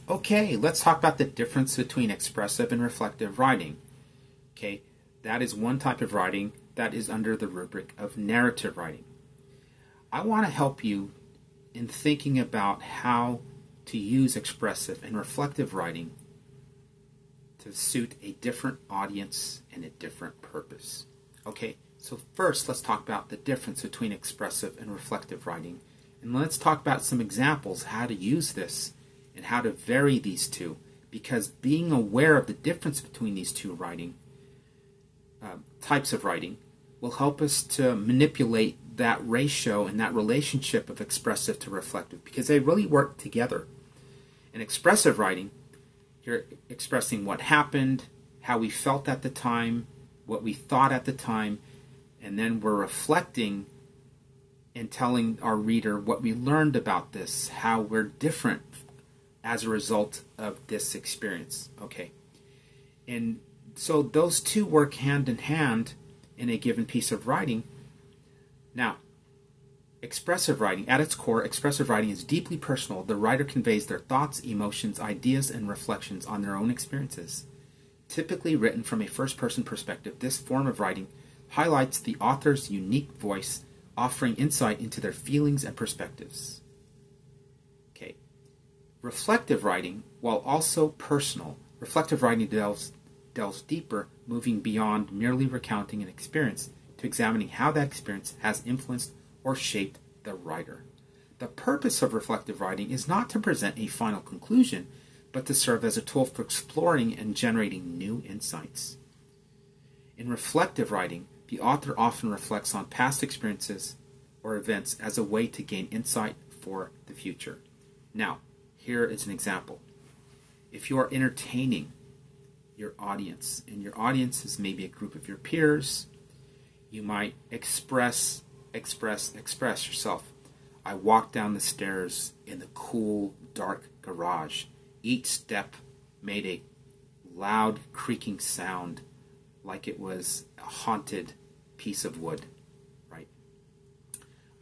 Okay, let's talk about the difference between expressive and reflective writing. Okay, that is one type of writing that is under the rubric of narrative writing. I want to help you in thinking about how to use expressive and reflective writing to suit a different audience and a different purpose. Okay, so first let's talk about the difference between expressive and reflective writing, and let's talk about some examples how to use this and how to vary these two, because being aware of the difference between these two types of writing will help us to manipulate that ratio and that relationship of expressive to reflective, because they really work together. In expressive writing, you're expressing what happened, how we felt at the time, what we thought at the time, and then we're reflecting and telling our reader what we learned about this, how we're different as a result of this experience. Okay, and so those two work hand in hand in a given piece of writing. Now, expressive writing, at its core, expressive writing is deeply personal. The writer conveys their thoughts, emotions, ideas, and reflections on their own experiences. Typically written from a first-person perspective, this form of writing highlights the author's unique voice, offering insight into their feelings and perspectives. Okay. Reflective writing, while also personal, reflective writing delves deeper, moving beyond merely recounting an experience to examining how that experience has influenced or shaped the writer. The purpose of reflective writing is not to present a final conclusion, but to serve as a tool for exploring and generating new insights. In reflective writing, the author often reflects on past experiences or events as a way to gain insight for the future. Now, here is an example. If you are entertaining your audience, and your audience is maybe a group of your peers, you might express yourself. I walked down the stairs in the cool, dark garage. Each step made a loud, creaking sound like it was a haunted piece of wood, right?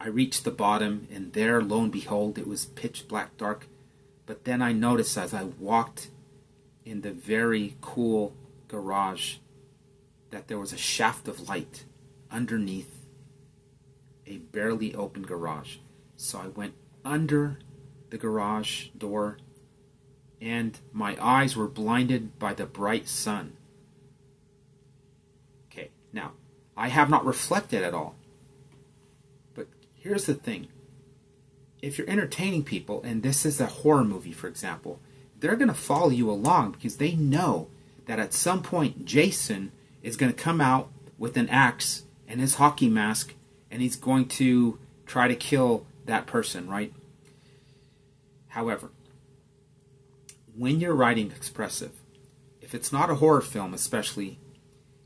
I reached the bottom, and there, lo and behold, it was pitch black dark. But then I noticed as I walked in the very cool garage that there was a shaft of light underneath a barely open garage. So I went under the garage door, and my eyes were blinded by the bright sun. Okay, now, I have not reflected at all. But here's the thing. If you're entertaining people, and this is a horror movie, for example, they're going to follow you along because they know that at some point Jason is going to come out with an axe and his hockey mask, and he's going to try to kill that person, right? However, when you're writing expressive, if it's not a horror film especially,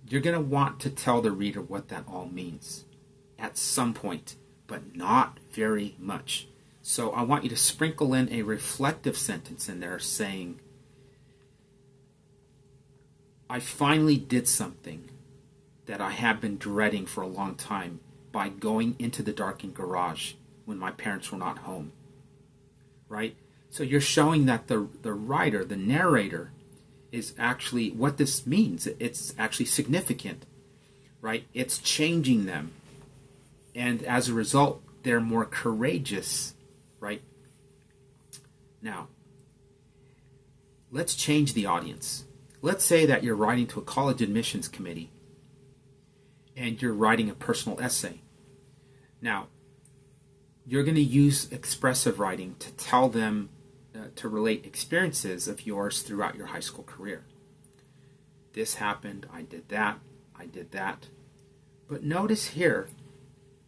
you're going to want to tell the reader what that all means at some point, but not very much. So I want you to sprinkle in a reflective sentence in there saying, I finally did something that I have been dreading for a long time by going into the darkened garage when my parents were not home. Right? So you're showing that the writer, the narrator, is actually, what this means, it's actually significant. Right? It's changing them. And as a result, they're more courageous. Right? Now, let's change the audience. Let's say that you're writing to a college admissions committee and you're writing a personal essay. Now, you're going to use expressive writing to tell them, to relate experiences of yours throughout your high school career. This happened, I did that. But notice here,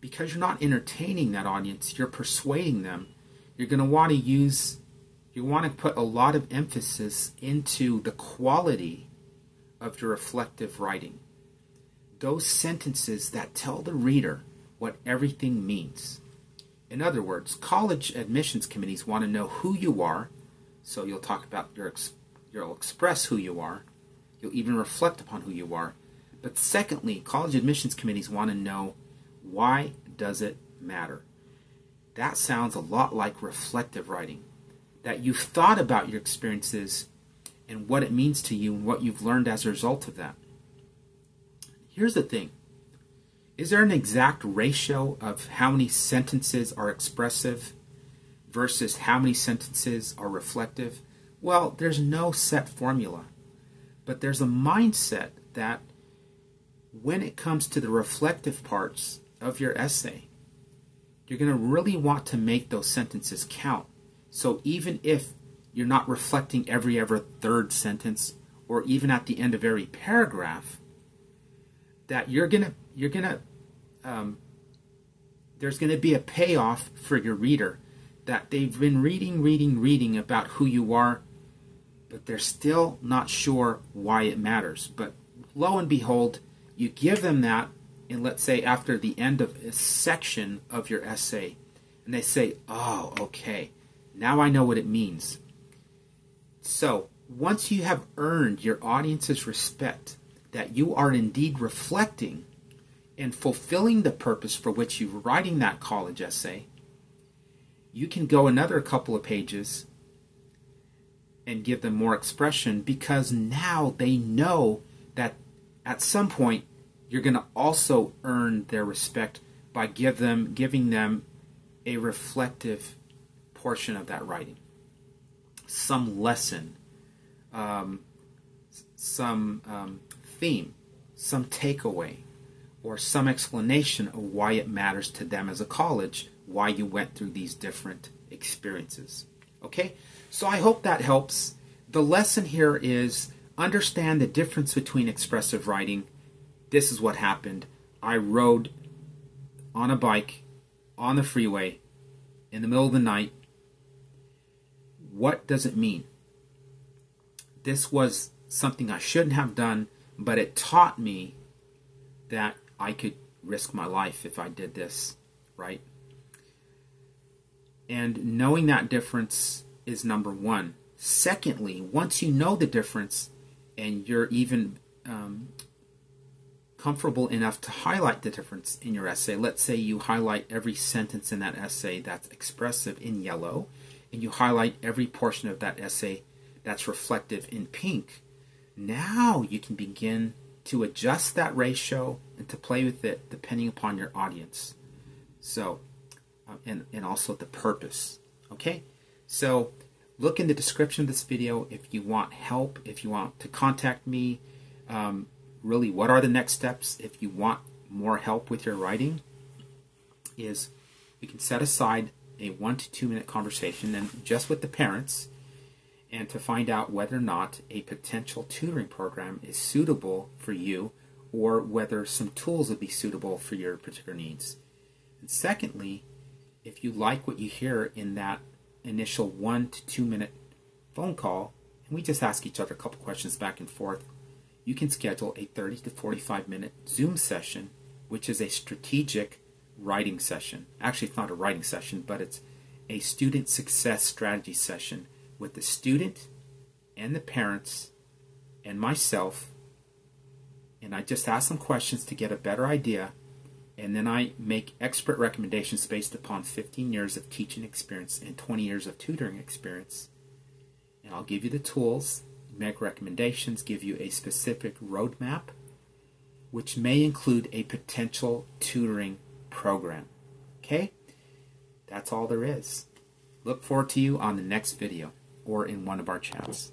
because you're not entertaining that audience, you're persuading them. You're going to want to put a lot of emphasis into the quality of your reflective writing. Those sentences that tell the reader what everything means. In other words, college admissions committees want to know who you are, so you'll talk about you'll express who you are. You'll even reflect upon who you are. But secondly, college admissions committees want to know, why does it matter? That sounds a lot like reflective writing. that you've thought about your experiences and what it means to you and what you've learned as a result of that. Here's the thing. Is there an exact ratio of how many sentences are expressive versus how many sentences are reflective? Well, there's no set formula. But there's a mindset that when it comes to the reflective parts of your essay, you're going to really want to make those sentences count. So even if you're not reflecting every third sentence or even at the end of every paragraph, that there's going to be a payoff for your reader, that they've been reading about who you are, but they're still not sure why it matters. But lo and behold, you give them that, and let's say after the end of a section of your essay, and they say, oh, okay, now I know what it means. So once you have earned your audience's respect, that you are indeed reflecting and fulfilling the purpose for which you're writing that college essay, you can go another couple of pages and give them more expression, because now they know that at some point you're going to also earn their respect by giving them a reflective portion of that writing. Some lesson, some theme, some takeaway, or some explanation of why it matters to them as a college, why you went through these different experiences. Okay? So I hope that helps. The lesson here is understand the difference between expressive writing. This is what happened. I rode on a bike on the freeway in the middle of the night. What does it mean? This was something I shouldn't have done, but it taught me that I could risk my life if I did this, right? And knowing that difference is number one. Secondly, once you know the difference and you're even comfortable enough to highlight the difference in your essay, let's say you highlight every sentence in that essay that's expressive in yellow, and you highlight every portion of that essay that's reflective in pink. Now you can begin to adjust that ratio and to play with it depending upon your audience. So, and also the purpose. Okay? So, look in the description of this video if you want help, if you want to contact me. Really, what are the next steps if you want more help with your writing? Is we can set aside a 1 to 2 minute conversation, and just with the parents, and to find out whether or not a potential tutoring program is suitable for you, or whether some tools would be suitable for your particular needs. And secondly, if you like what you hear in that initial 1 to 2 minute phone call, and we just ask each other a couple questions back and forth, you can schedule a 30 to 45 minute Zoom session, which is a strategic writing session. Actually, it's not a writing session, but it's a student success strategy session with the student and the parents and myself. And I just ask them questions to get a better idea, and then I make expert recommendations based upon 15 years of teaching experience and 20 years of tutoring experience. And I'll give you the tools, make recommendations, give you a specific roadmap, which may include a potential tutoring program. Okay? That's all there is. Look forward to you on the next video or in one of our chats.